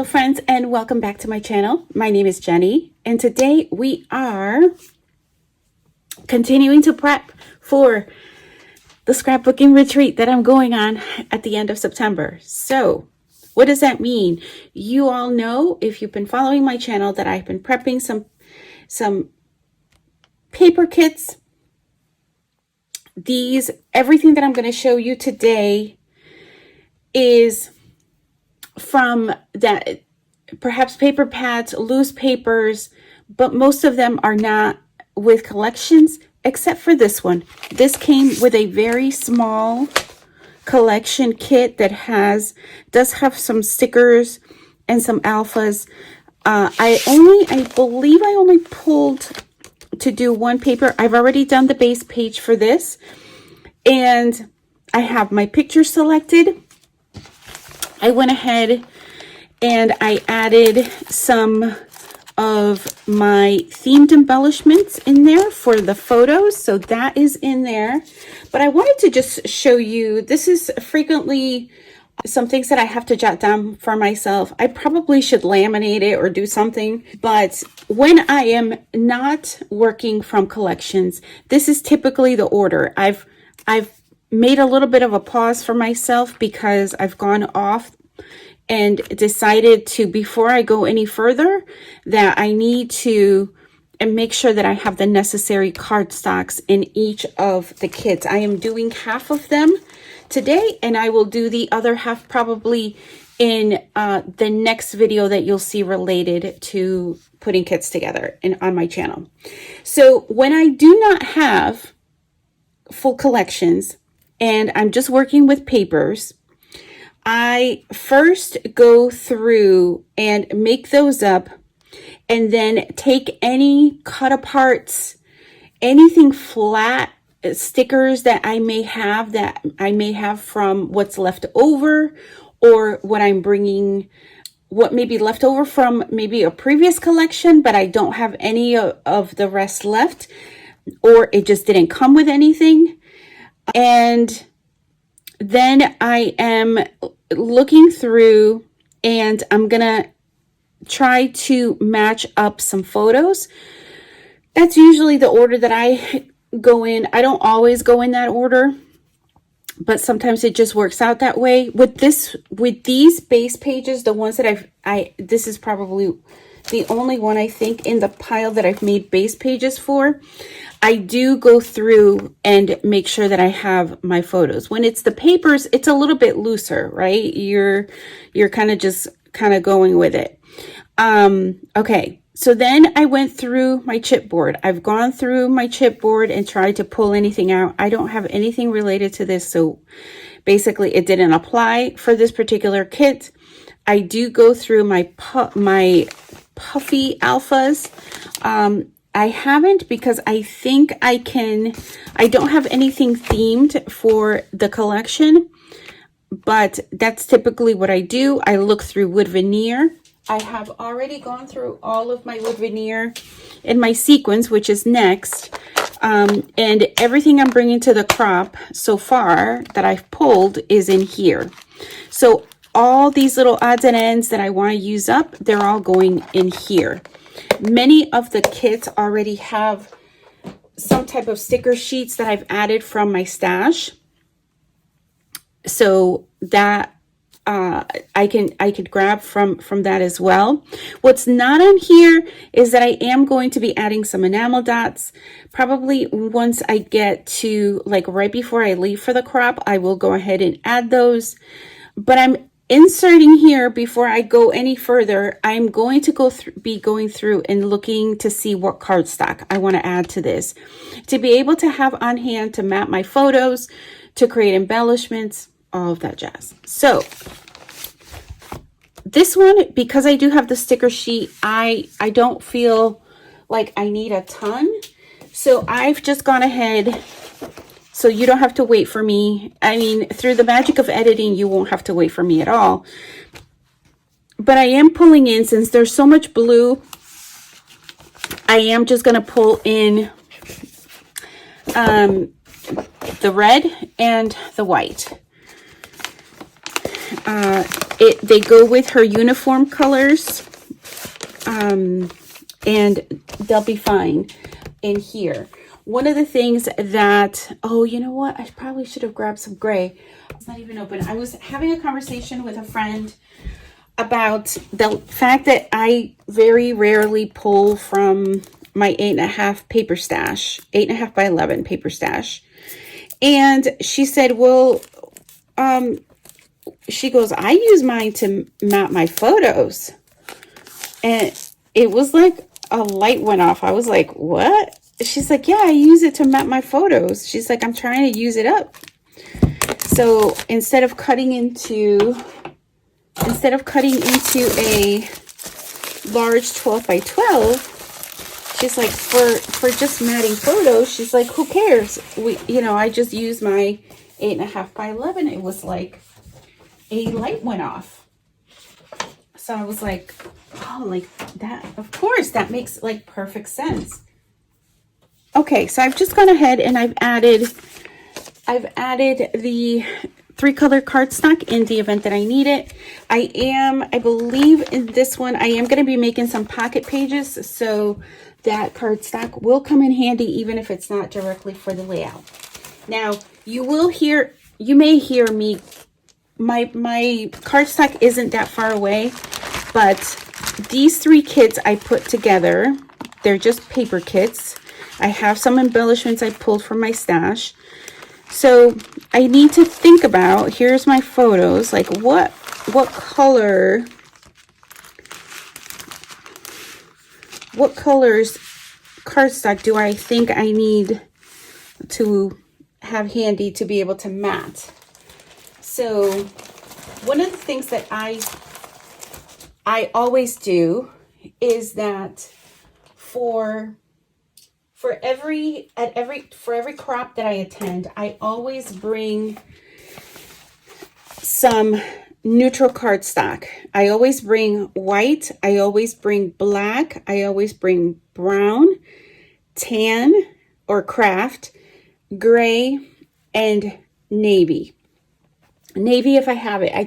Hello friends, and welcome back to my channel. My name is Jenny, and today we are continuing to prep for the scrapbooking retreat that I'm going on at the end of September. So what does that mean? You all know, if you've been following my channel, that I've been prepping some paper kits. Everything that I'm going to show you today is from that, perhaps paper pads, loose papers, but most of them are not with collections, except for this one. This came with a very small collection kit that does have some stickers and some alphas. I believe I only pulled to do one paper. I've already done the base page for this, and I have my picture selected. I went ahead and I added some of my themed embellishments in there for the photos. So that is in there. But I wanted to just show you, this is frequently some things that I have to jot down for myself. I probably should laminate it or do something. But when I am not working from collections, this is typically the order. I've made a little bit of a pause for myself because I've gone off and decided to, before I go any further, that I need to make sure that I have the necessary cardstocks in each of the kits. I am doing half of them today, and I will do the other half probably in the next video that you'll see related to putting kits together on my channel. So when I do not have full collections and I'm just working with papers, I first go through and make those up, and then take any cut aparts, anything flat, stickers that I may have from what's left over, or what I'm bringing, what may be left over from maybe a previous collection, but I don't have any of the rest left, or it just didn't come with anything. And then I am looking through, and I'm gonna try to match up some photos. That's usually the order that I go in. I don't always go in that order, but sometimes it just works out that way. With these base pages, the ones that this is probably the only one I think in the pile that I've made base pages for. I do go through and make sure that I have my photos. When it's the papers, it's a little bit looser, right? You're kind of going with it. Okay. So then I went through my chipboard. I've gone through my chipboard and tried to pull anything out. I don't have anything related to this. So basically it didn't apply for this particular kit. I do go through my puffy alphas. I haven't, because I think I don't have anything themed for the collection, but that's typically what I do. I look through wood veneer. I have already gone through all of my wood veneer in my sequins, which is next. And everything I'm bringing to the crop so far that I've pulled is in here. So all these little odds and ends that I want to use up, they're all going in here. Many of the kits already have some type of sticker sheets that I've added from my stash, so that I could grab from that as well. What's not on here is that I am going to be adding some enamel dots. Probably once I get to, like, right before I leave for the crop, I will go ahead and add those. But I'm inserting here, before I go any further, I'm going to be going through and looking to see what cardstock I want to add to this, to be able to have on hand to map my photos, to create embellishments, all of that jazz. So this one, because I do have the sticker sheet, I don't feel like I need a ton. So I've just gone ahead, so you don't have to wait for me. I mean, through the magic of editing, you won't have to wait for me at all. But I am pulling in, since there's so much blue, I am just going to pull in the red and the white. they go with her uniform colors, and they'll be fine in here. One of the things that, oh, you know what? I probably should have grabbed some gray. It's not even open. I was having a conversation with a friend about the fact that I very rarely pull from my 8.5 paper stash, 8.5 by 11 paper stash. And she said, well, she goes, I use mine to map my photos. And it was like a light went off. I was like, what? She's like, yeah, I use it to map my photos. She's like, I'm trying to use it up. So instead of cutting into a large 12 by 12, she's like, for just matting photos, she's like, who cares? I just use my 8.5 by 11. It was like a light went off. So I was like, oh, like that, of course, that makes like perfect sense. Okay, so I've just gone ahead and I've added the 3-color cardstock in the event that I need it. I believe in this one, I am going to be making some pocket pages, so that cardstock will come in handy even if it's not directly for the layout. Now, you may hear me, my cardstock isn't that far away, but these 3 kits I put together, they're just paper kits. I have some embellishments I pulled from my stash. So I need to think about, here's my photos, like what colors cardstock do I think I need to have handy to be able to mat? So one of the things that I always do is that for every crop that I attend, I always bring some neutral cardstock. I always bring white, I always bring black, I always bring brown, tan or craft, gray, and navy. Navy if I have it. I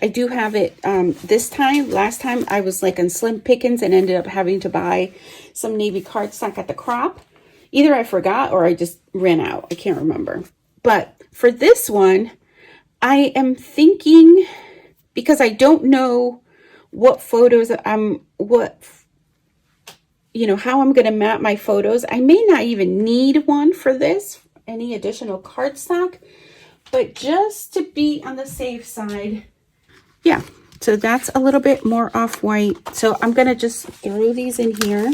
do have it this time. Last time I was like on slim pickings and ended up having to buy some navy cardstock at the crop. Either I forgot or I just ran out. I can't remember. But for this one, I am thinking, because I don't know what photos how I'm going to map my photos. I may not even need one for this, any additional cardstock. But just to be on the safe side, yeah, so that's a little bit more off-white. So I'm going to just throw these in here.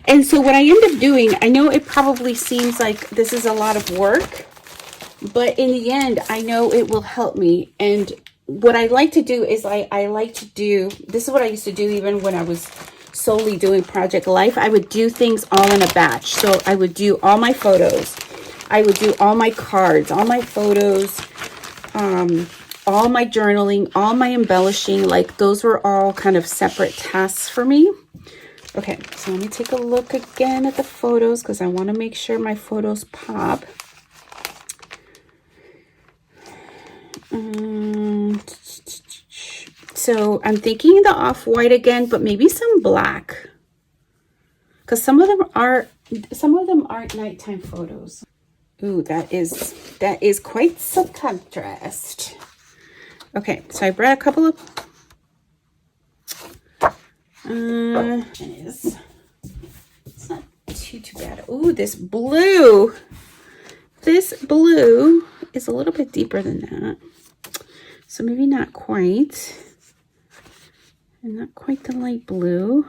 And so what I end up doing, I know it probably seems like this is a lot of work, but in the end, I know it will help me. And what I like to do is this is what I used to do even when I was solely doing Project Life. I would do things all in a batch. So I would do all my photos. I would do all my cards, all my photos, all my journaling, all my embellishing. Like those were all kind of separate tasks for me. Okay, so let me take a look again at the photos because I want to make sure my photos pop. So I'm thinking the off-white again, but maybe some black, because some of them aren't nighttime photos. Ooh, that is quite some contrast. Okay, so I brought a couple of it's not too bad. Ooh, this blue is a little bit deeper than that, so maybe not quite, and not quite the light blue.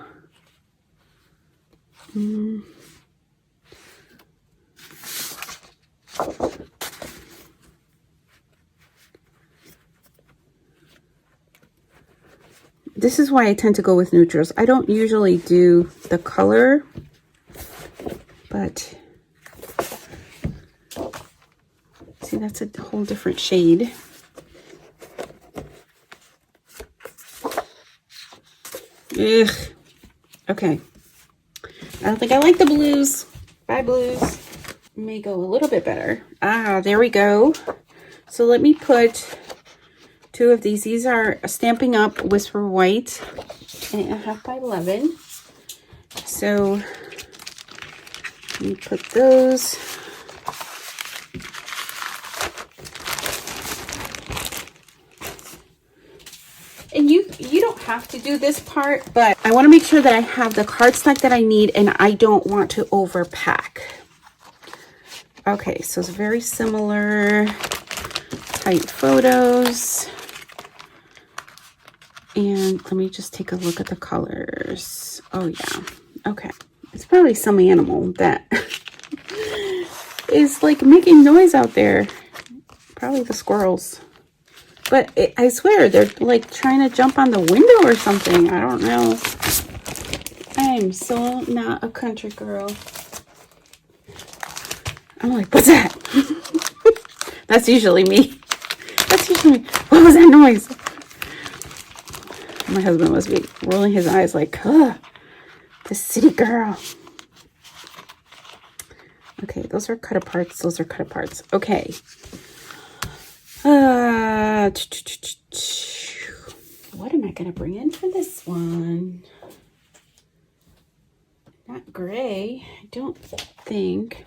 This is why I tend to go with neutrals. I don't usually do the color, but see, that's a whole different shade. Ugh. Okay. I don't think I like the blues. Bye, blues. May go a little bit better. Ah, there we go. So let me put 2 of these. These are Stamping Up Whisper White, 8.5 by 11. So let me put those. And you don't have to do this part, but I want to make sure that I have the cardstock that I need and I don't want to overpack. Okay, so it's very similar type photos. And let me just take a look at the colors. Oh yeah, okay. It's probably some animal that is like making noise out there. Probably the squirrels. But I swear, they're like trying to jump on the window or something. I don't know. I'm so not a country girl. I'm like, what's that? That's usually me. That's usually me. What was that noise? My husband must be rolling his eyes like, huh, the city girl. Okay, those are cut aparts. Those are cut aparts. Okay. What am I going to bring in for this one? Not gray, I don't think.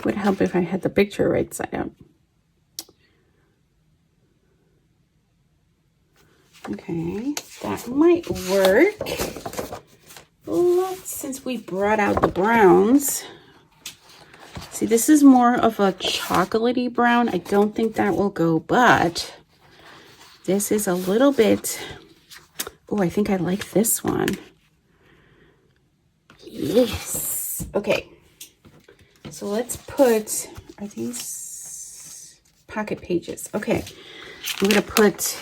Would help if I had the picture right side up. Okay, that might work. Since we brought out the browns, see, this is more of a chocolatey brown. I don't think that will go, but this is a little bit, oh, I think I like this one. Yes. Okay, so let's put, are these pocket pages? Okay, I'm gonna put,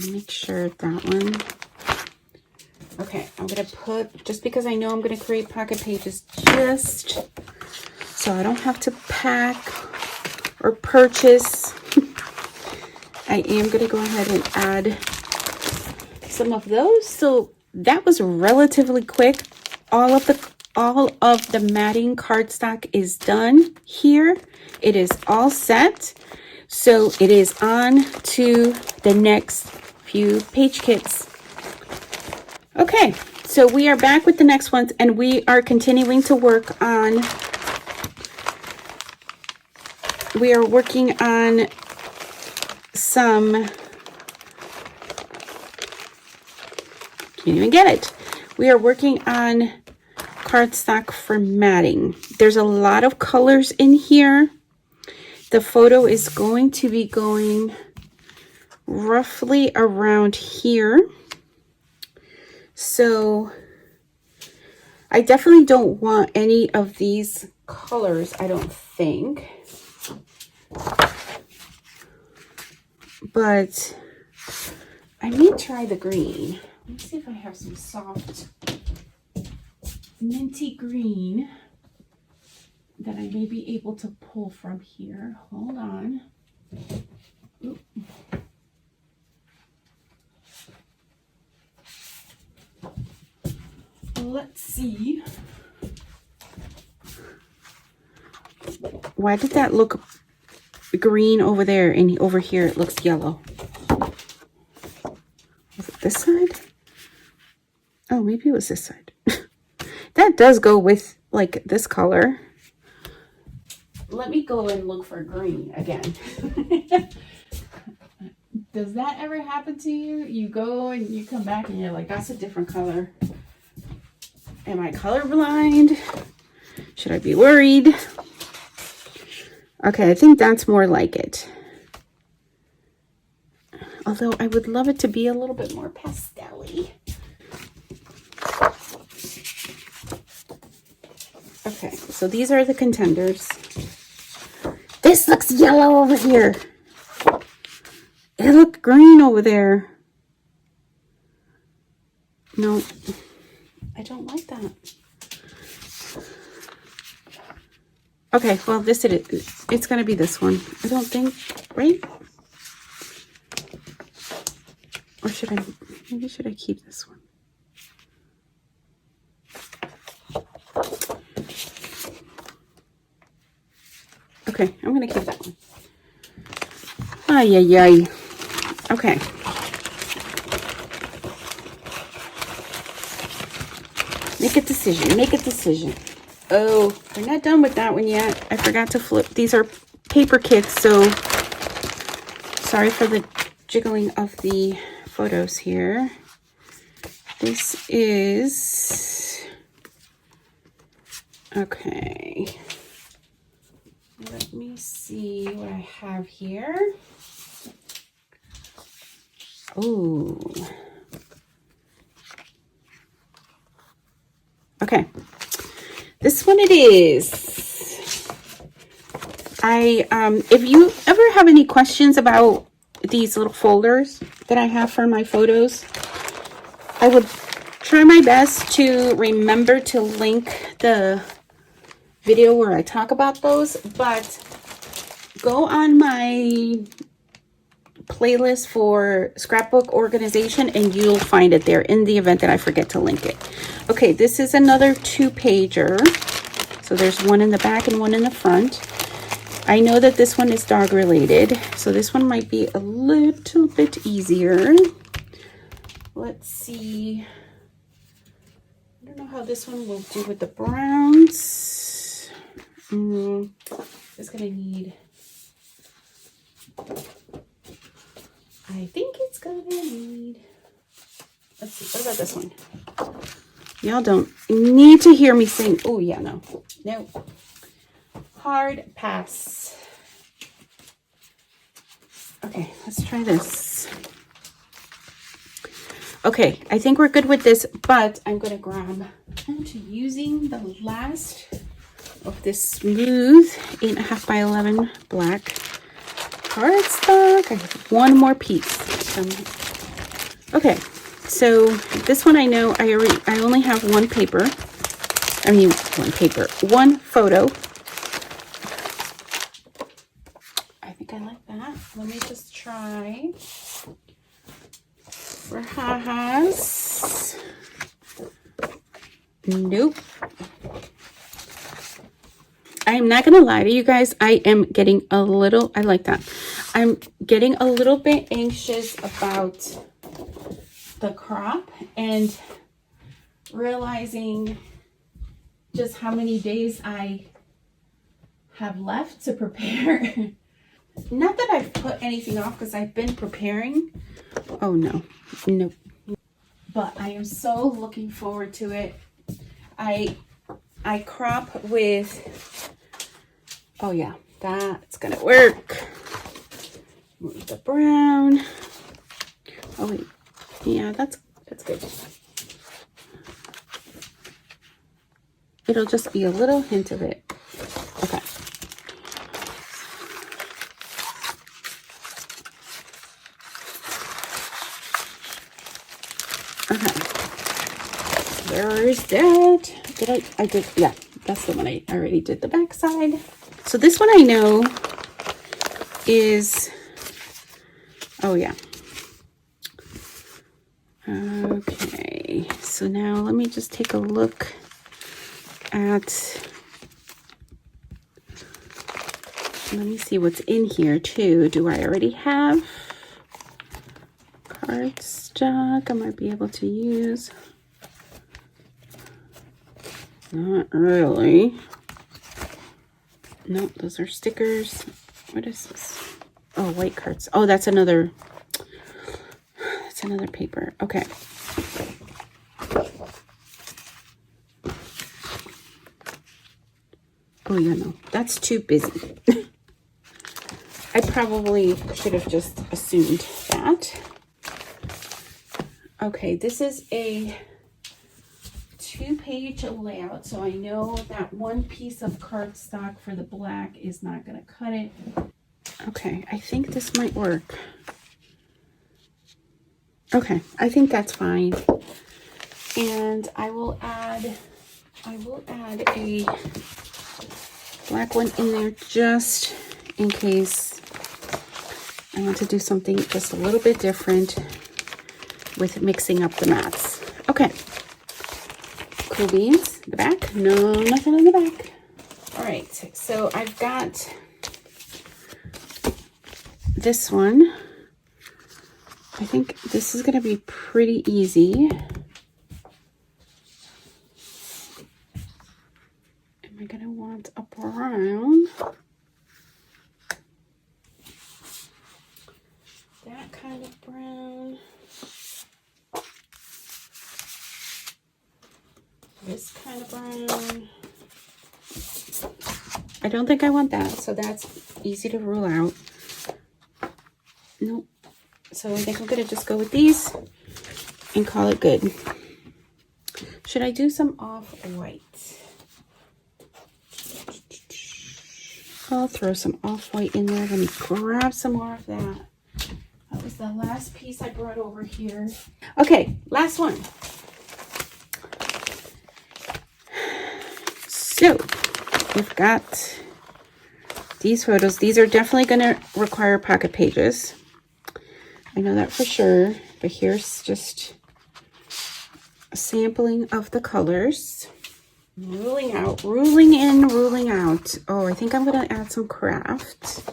make sure that one. Okay, I'm gonna put, just because I know I'm gonna create pocket pages, just so I don't have to pack or purchase, I am gonna go ahead and add some of those. So that was relatively quick. All of the matting cardstock is done here. It is all set. So it is on to the next few page kits. Okay, so we are back with the next ones, and we are continuing to work on, we are working on some, can't even get it. We are working on cardstock for matting. There's a lot of colors in here. The photo is going to be going roughly around here. So I definitely don't want any of these colors, I don't think. But I may try the green. Let me see if I have some soft minty green that I may be able to pull from here. Hold on. Oop. Let's see. Why did that look green over there and over here it looks yellow? Was it this side? Oh, maybe it was this side. That does go with like this color. Let me go and look for green again. Does that ever happen to you? You go and you come back and you're like, that's a different color. Am I colorblind? Should I be worried? Okay, I think that's more like it. Although I would love it to be a little bit more pastel-y. Okay, so these are the contenders. This looks yellow over here. It looked green over there. No, I don't like that. Okay, well, this it is. It's going to be this one. I don't think, right? should I, maybe should I keep this one? Okay, I'm gonna keep that one. Ay, ay, ay. Okay. Make a decision, make a decision. Oh, we're not done with that one yet. I forgot to flip. These are paper kits, so sorry for the jiggling of the photos here. This is, okay. Let me see what I have here. Oh. Okay. This one it is. If you ever have any questions about these little folders that I have for my photos, I would try my best to remember to link the video where I talk about those, but go on my playlist for scrapbook organization and you'll find it there in the event that I forget to link it. Okay, this is another 2-pager. So there's one in the back and one in the front. I know that this one is dog related, so this one might be a little bit easier. Let's see. I don't know how this one will do with the browns. It's gonna need, I think it's gonna need, let's see, what about this one? Y'all don't need to hear me sing. Oh yeah, no. Hard pass. Okay, let's try this. Okay, I think we're good with this, but I'm gonna grab into using the last of this smooth 8.5 by 11 black cardstock. I have one more piece. Okay, so this one I know I only have one paper. I mean, one photo. I think I like that. Let me just try for ha-has. Nope. I am not going to lie to you guys. I am getting a little, I like that. I'm getting a little bit anxious about the crop and realizing just how many days I have left to prepare. Not that I've put anything off because I've been preparing. Oh no, nope. But I am so looking forward to it. I crop with, oh yeah, that's gonna work. Move the brown. Oh wait, yeah, that's good. It'll just be a little hint of it. Okay. Okay. Where is that? I did, yeah, that's the one I already did the back side. So this one I know is, oh yeah. Okay, so now let me just take a look at, let me see what's in here too. Do I already have cardstock I might be able to use? Not really. Nope, those are stickers. What is this? Oh, white cards. Oh, that's another paper. Okay. Oh yeah, no, that's too busy. I probably should have just assumed that. Okay, this is a 2-page layout, so I know that one piece of cardstock for the black is not going to cut it. Okay, I think this might work. Okay, I think that's fine. And I will add a black one in there just in case I want to do something just a little bit different. with mixing up the mats. Okay. Cool beans. The back. No, nothing in the back. All right. So I've got this one. I think this is going to be pretty easy. Am I going to want a brown? That kind of brown. This kind of brown. I don't think I want that, so that's easy to rule out. Nope. So I think I'm going to just go with these and call it good. Should I do some off-white? I'll throw some off-white in there. Let me grab some more of that. That was the last piece I brought over here. Okay, last one. So we've got these photos. These are definitely going to require pocket pages. I know that for sure, but here's just a sampling of the colors. Ruling out, ruling in, ruling out. Oh, I think I'm going to add some craft.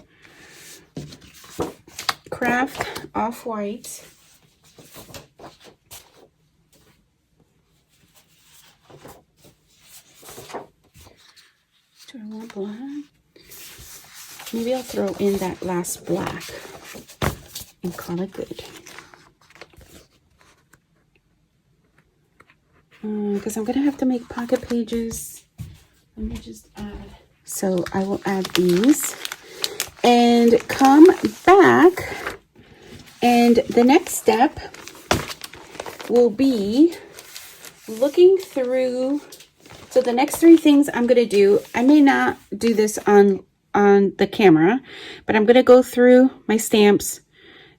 Craft off-white. Do I want black? Maybe I'll throw in that last black and call it good. Because I'm going to have to make pocket pages. Let me just add. So I will add these and come back. And the next step will be looking through. So the next three things I'm going to do, I may not do this on the camera, but I'm going to go through my stamps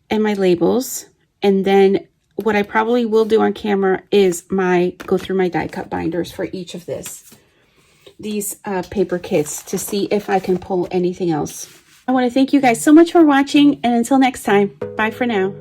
and my labels, and then what I probably will do on camera is go through my die cut binders for each of these paper kits to see if I can pull anything else. I want to thank you guys so much for watching, and until next time, bye for now.